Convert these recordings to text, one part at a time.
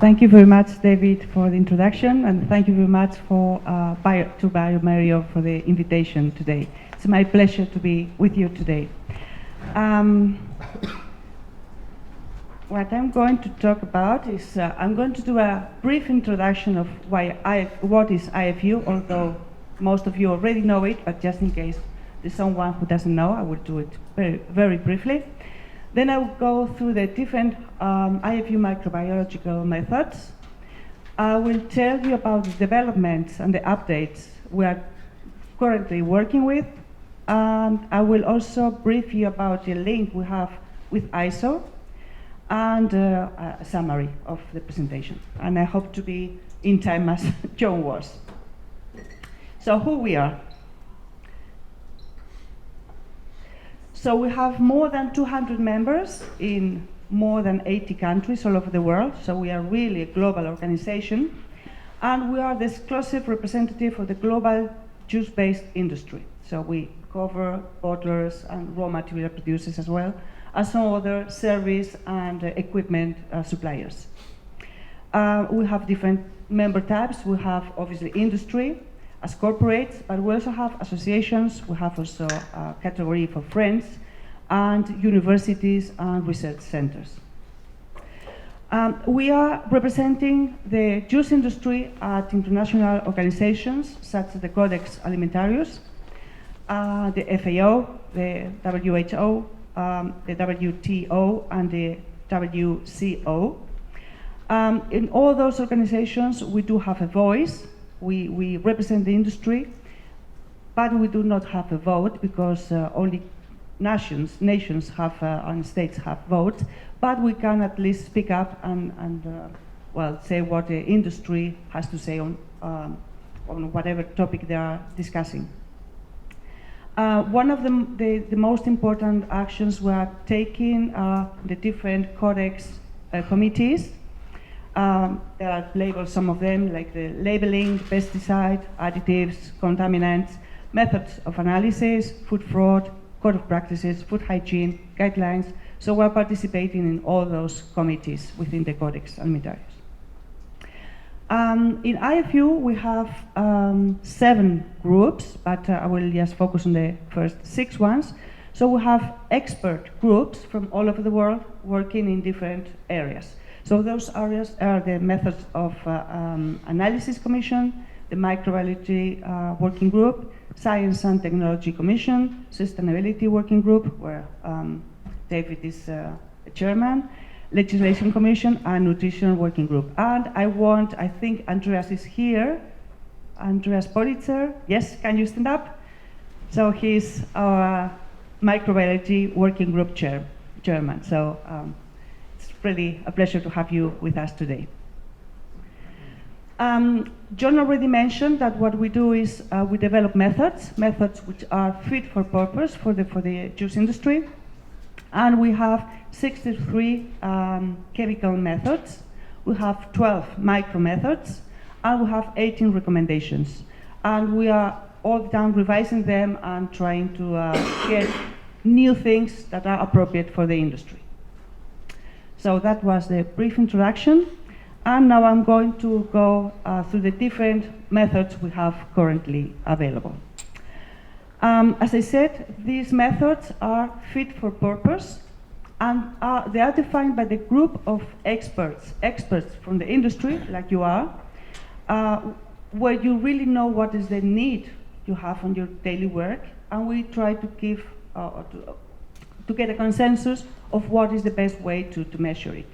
Thank you very much, David, for the introduction, and thank you very much to bioMérieux for the invitation today. It's my pleasure to be with you today. What I'm going to talk about is I'm going to do a brief introduction of what is IFU, although most of you already know it, but just in case there's someone who doesn't know, I will do it very, very briefly. Then I will go through the different IFU microbiological methods. I will tell you about the developments and the updates we are currently working with. And I will also brief you about the link we have with ISO and a summary of the presentation. And I hope to be in time as John was. So who we are. So we have more than 200 members in more than 80 countries all over the world. So we are really a global organization. And we are the exclusive representative of the global juice-based industry. So we cover bottlers and raw material producers as well as some other service and equipment suppliers. We have different member types. We have obviously industry as corporates, but we also have associations. We have also a category for friends and universities and research centers. We are representing the juice industry at international organizations such as the Codex Alimentarius, the FAO, the WHO, the WTO, and the WCO. In all those organizations, we do have a voice. We represent the industry, but we do not have a vote because only nations have and states have votes. But we can at least speak up and well, say what the industry has to say on whatever topic they are discussing. One of the most important actions we are taking are the different codex committees. There are labeled some of them, like the labeling, pesticide, additives, contaminants, methods of analysis, food fraud, code of practices, food hygiene, guidelines. So we're participating in all those committees within the Codex Alimentarius. In IFU, we have 7 groups, but I will just focus on the first 6 ones. So we have expert groups from all over the world working in different areas. So those areas are the methods of analysis commission, the microbiology working group, science and technology commission, sustainability working group, where David is the chairman, legislation commission, and nutrition working group. And I think Andreas is here. Andreas Politzer, yes, can you stand up? So he's our microbiology working group chairman. So it's really a pleasure to have you with us today. John already mentioned that what we do is we develop methods which are fit for purpose for the juice industry. And we have 63 chemical methods. We have 12 micro methods, and we have 18 recommendations. And we are all the time revising them and trying to get new things that are appropriate for the industry. So that was the brief introduction. And now I'm going to go through the different methods we have currently available. As I said, these methods are fit for purpose, and they are defined by the group of experts from the industry, like you are, where you really know what is the need you have on your daily work, and we try to give to get a consensus of what is the best way to measure it,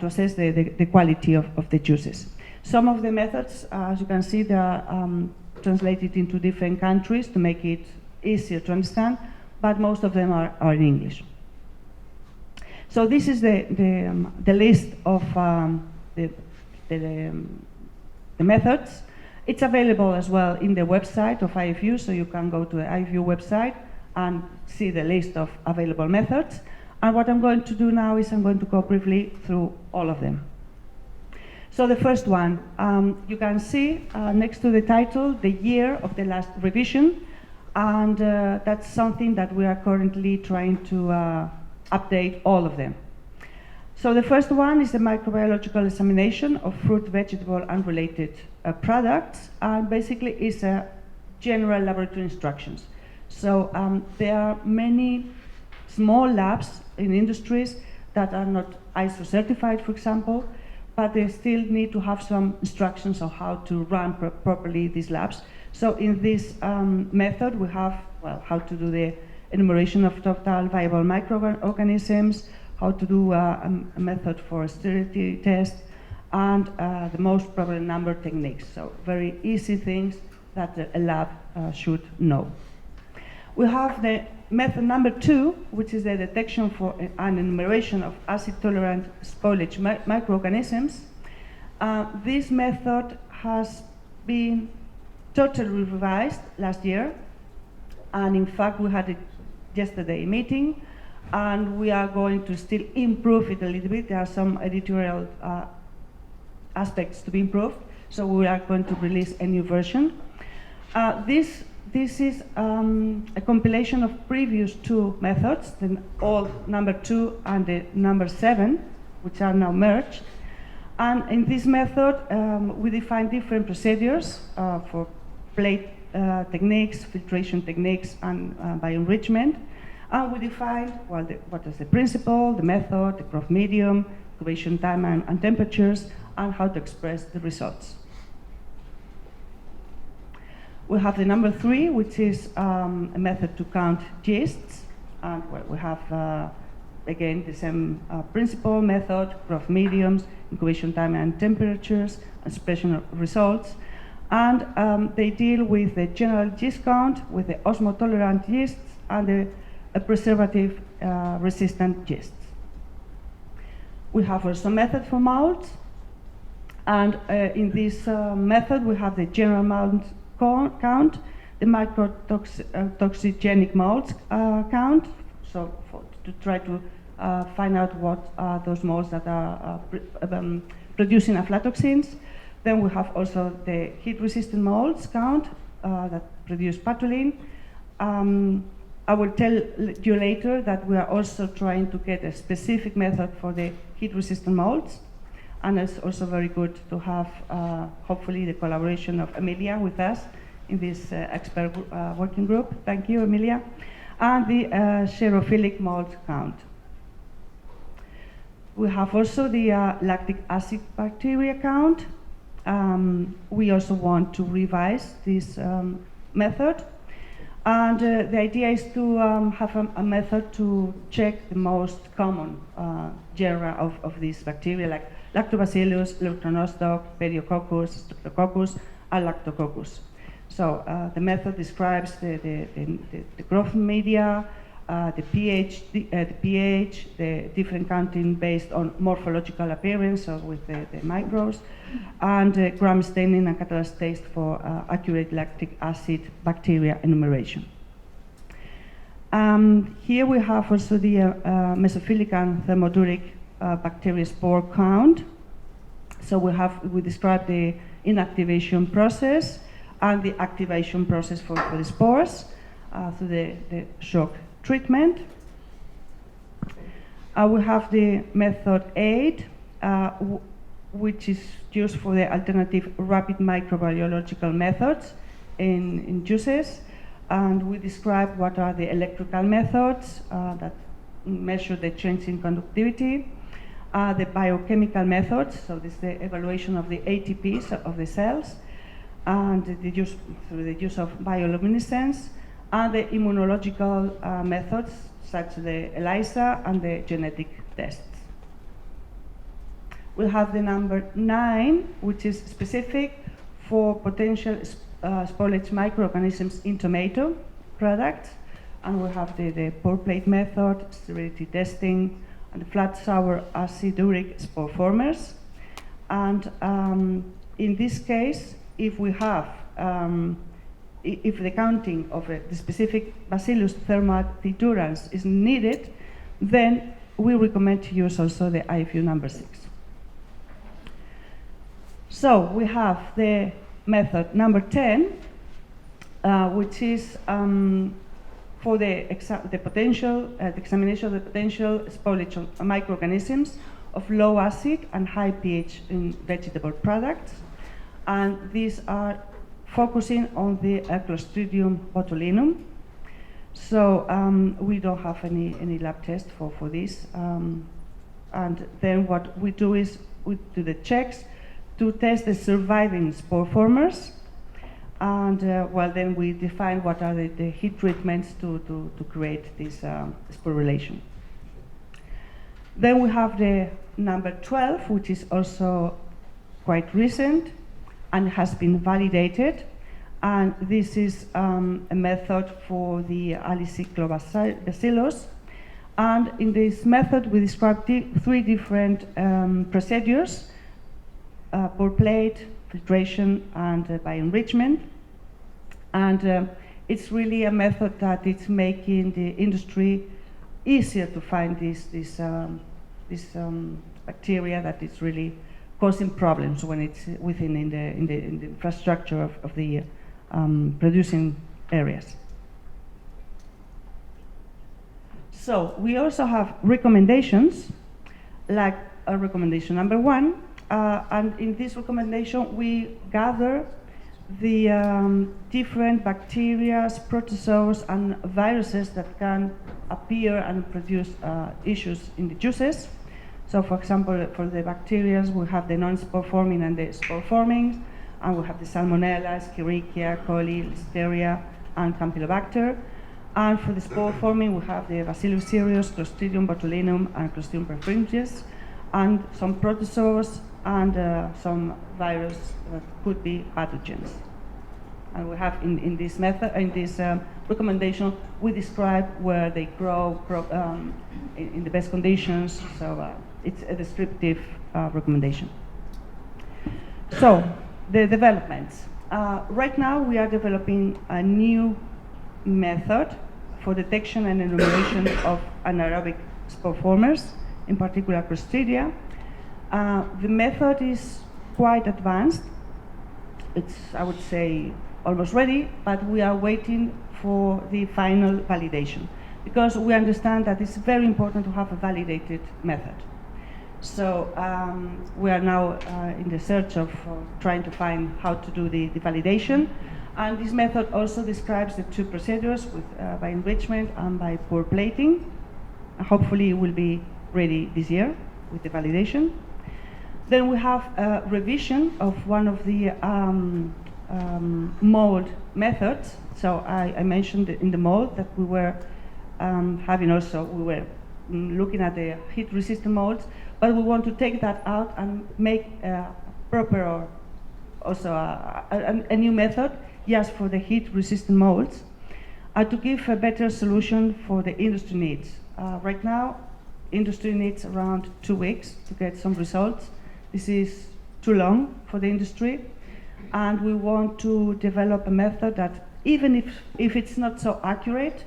to assess the quality of the juices. Some of the methods, as you can see, they are translated into different countries to make it easier to understand, but most of them are in English. So this is the list of the methods. It's available as well in the website of IFU, so you can go to the IFU website and see the list of available methods. And what I'm going to do now is I'm going to go briefly through all of them. So the first one, you can see next to the title, the year of the last revision, and that's something that we are currently trying to update all of them. So the first one is the microbiological examination of fruit, vegetable, and related products, and basically is a general laboratory instructions. So there are many small labs in industries that are not ISO certified, for example, but they still need to have some instructions on how to run properly these labs. So in this method, we have, well, how to do the enumeration of total viable microorganisms, how to do a method for sterility test, and the most probable number techniques. So very easy things that a lab should know. We have the method number 2, which is the detection for and enumeration of acid-tolerant spoilage microorganisms. This method has been totally revised last year, and in fact we had it yesterday meeting, and we are going to still improve it a little bit. There are some editorial aspects to be improved, so we are going to release a new version. This is a compilation of previous 2 methods, the old number 2 and the number 7, which are now merged. And in this method, we define different procedures for plate techniques, filtration techniques, and bioenrichment. And we define, well, what is the principle, the method, the growth medium, incubation time and temperatures, and how to express the results. We have the number 3, which is a method to count yeasts. And well, we have, again, the same principle, method, growth mediums, incubation time and temperatures, and expression of results. And they deal with the general yeast count, with the osmotolerant yeasts, and the preservative-resistant yeasts. We have also a method for molds. And in this method, we have the general mold count, the microtoxigenic molds count, so to try to find out what are those molds that are producing aflatoxins. Then we have also the heat-resistant molds count that produce patulin. I will tell you later that we are also trying to get a specific method for the heat-resistant molds. And it's also very good to have, hopefully, the collaboration of Emilia with us in this expert working group. Thank you, Emilia. And the xerophilic mold count. We have also the lactic acid bacteria count. We also want to revise this method. And the idea is to have a method to check the most common genera of these bacteria, like Lactobacillus, Leuconostoc, Pediococcus, Streptococcus, and Lactococcus. So the method describes the growth media, the pH, the different counting based on morphological appearance, so with the microbes, and gram staining and catalase test for accurate lactic acid bacteria enumeration. Here we have also the mesophilic and thermoduric bacteria spore count. So we describe the inactivation process and the activation process for the spores through the shock treatment. We have the method 8, which is used for the alternative rapid microbiological methods in juices. And we describe what are the electrical methods that measure the change in conductivity, the biochemical methods, so this is the evaluation of the ATPs of the cells, and through the use of bioluminescence, and the immunological methods, such as the ELISA and the genetic tests. We have the number 9, which is specific for potential spoilage microorganisms in tomato products, and we have the pour plate method, sterility testing, and the flat sour aciduric spore formers. And in this case, if we have if the counting of the specific Bacillus thermoactitudans is needed, then we recommend to use also the IFU number 6. So we have the method number 10, which is for the examination of the potential spoilage of microorganisms of low acid and high pH in vegetable products. And these are focusing on the Clostridium botulinum. So we don't have any lab test for this. And then what we do is we do the checks to test the surviving spore formers. And well, then we define what are the heat treatments to create this sporulation. Then we have the number 12, which is also quite recent and has been validated. And this is a method for the Alicyclobacillus. And in this method, we describe three different procedures: pour plate, filtration, and by enrichment. And it's really a method that it's making the industry easier to find this bacteria that is really causing problems when it's within in the infrastructure of the producing areas. So we also have recommendations, like recommendation number 1, and in this recommendation we gather the different bacteria, protozoas, and viruses that can appear and produce issues in the juices. So, for example, for the bacteria, we have the non-spore forming and the spore forming, and we have the Salmonella, Escherichia coli, Listeria, and Campylobacter. And for the spore forming, we have the Bacillus cereus, Clostridium botulinum, and Clostridium perfringens, and some protozoas and some virus that could be pathogens. And we have in this method, in this recommendation, we describe where they grow in the best conditions. So it's a descriptive recommendation. So the developments. Right now, we are developing a new method for detection and enumeration of anaerobic spore formers, in particular Clostridia. The method is quite advanced. It's, I would say, almost ready, but we are waiting for the final validation, because we understand that it's very important to have a validated method. So we are now in the search of trying to find how to do the validation. And this method also describes the two procedures with, by enrichment and by pour plating. Hopefully it will be ready this year with the validation. Then we have a revision of one of the mold methods. So I mentioned in the mold that we were we were looking at the heat-resistant molds, but we want to take that out and make a proper or also a new method just for the heat-resistant molds to give a better solution for the industry needs. Right now, industry needs around 2 weeks to get some results. This is too long for the industry, and we want to develop a method that even if it's not so accurate,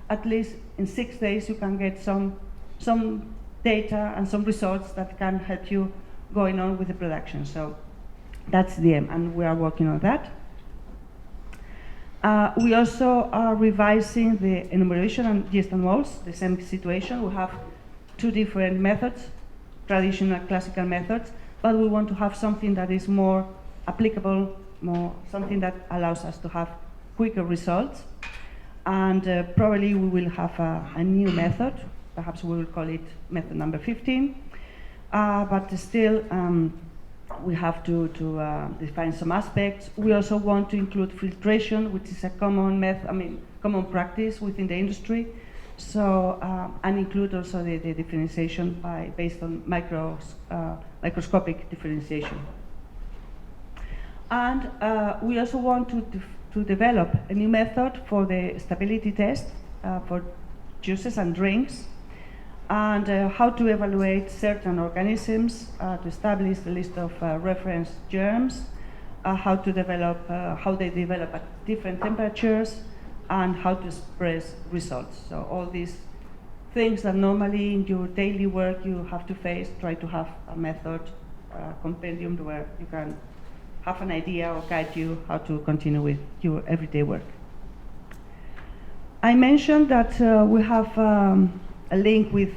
at least in 6 days you can get some data and some results that can help you going on with the production. So that's the aim, and we are working on that. We also are revising the enumeration and yeast and molds, the same situation. We have 2 different methods, traditional classical methods, but we want to have something that is more applicable, something that allows us to have quicker results. And probably we will have a new method. Perhaps we will call it method number 15. But still, we have to define some aspects. We also want to include filtration, which is a common practice within the industry. So, and include also the differentiation based on microscopic differentiation. And we also want to develop a new method for the stability test for juices and drinks, and how to evaluate certain organisms, to establish the list of reference germs, how they develop at different temperatures, and how to express results. So all these things that normally in your daily work you have to face, try to have a method, a compendium where you can have an idea or guide you how to continue with your everyday work. I mentioned that we have a link with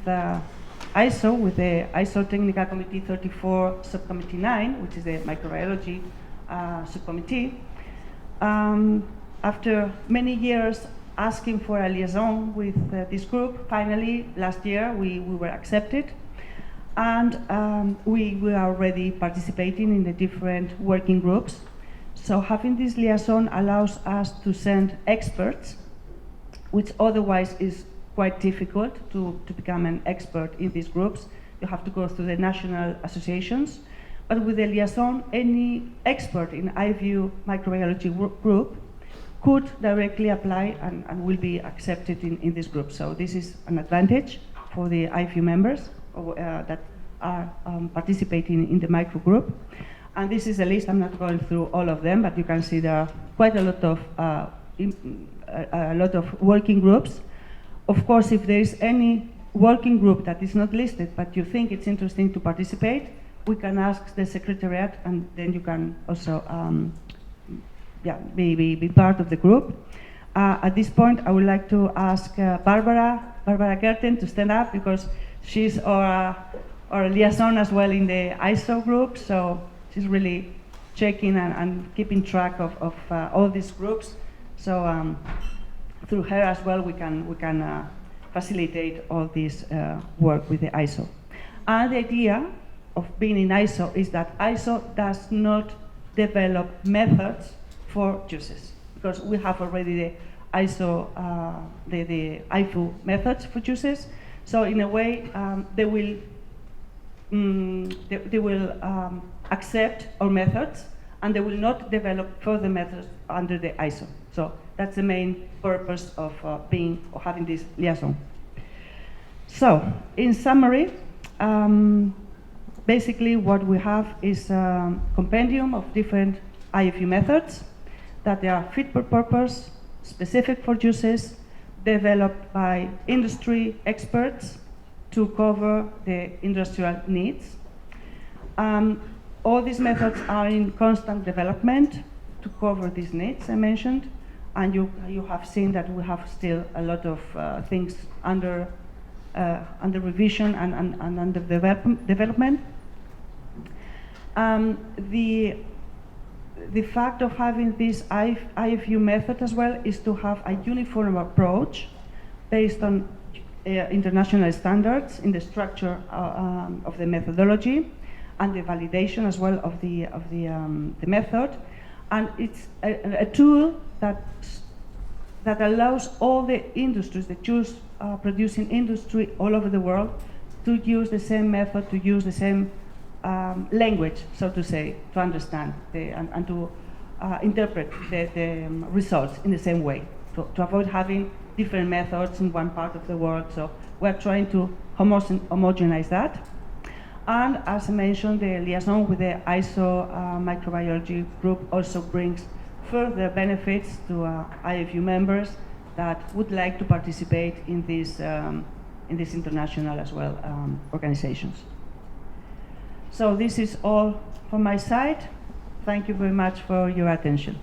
ISO with the ISO Technical Committee 34 Subcommittee 9, which is the microbiology subcommittee. After many years asking for a liaison with this group, finally last year we were accepted, and we are already participating in the different working groups. So having this liaison allows us to send experts, which otherwise is quite difficult to become an expert in these groups. You have to go through the national associations. But with the liaison, any expert in IFU microbiology group could directly apply and will be accepted in this group. So this is an advantage for the IFU members that are participating in the micro group. And this is a list. I'm not going through all of them, but you can see there are quite a lot of working groups. Of course, if there is any working group that is not listed, but you think it's interesting to participate, we can ask the Secretariat, and then you can also be part of the group. At this point, I would like to ask Barbara Gerten to stand up, because she's our liaison as well in the ISO group, so she's really checking and keeping track of all these groups. So through her as well, we can facilitate all this work with the ISO. And the idea of being in ISO is that ISO does not develop methods for juices, because we have already the ISO, the IFU methods for juices. So in a way, they will accept our methods, and they will not develop further methods under the ISO. So that's the main purpose of having this liaison. So in summary, basically what we have is a compendium of different IFU methods that they are fit for purpose, specific for juices, developed by industry experts to cover the industrial needs. All these methods are in constant development to cover these needs I mentioned, and you have seen that we have still a lot of things under revision and under development. The fact of having this IFU method as well is to have a uniform approach based on international standards in the structure of the methodology and the validation as well of the method. And it's a tool that allows all the industries, the juice producing industry all over the world, to use the same method, to use the same language, so to say, to understand and to interpret the results in the same way, to avoid having different methods in one part of the world. So we're trying to homogenize that. And as I mentioned, the liaison with the ISO microbiology group also brings further benefits to IFU members that would like to participate in these international as well organizations. So this is all from my side. Thank you very much for your attention.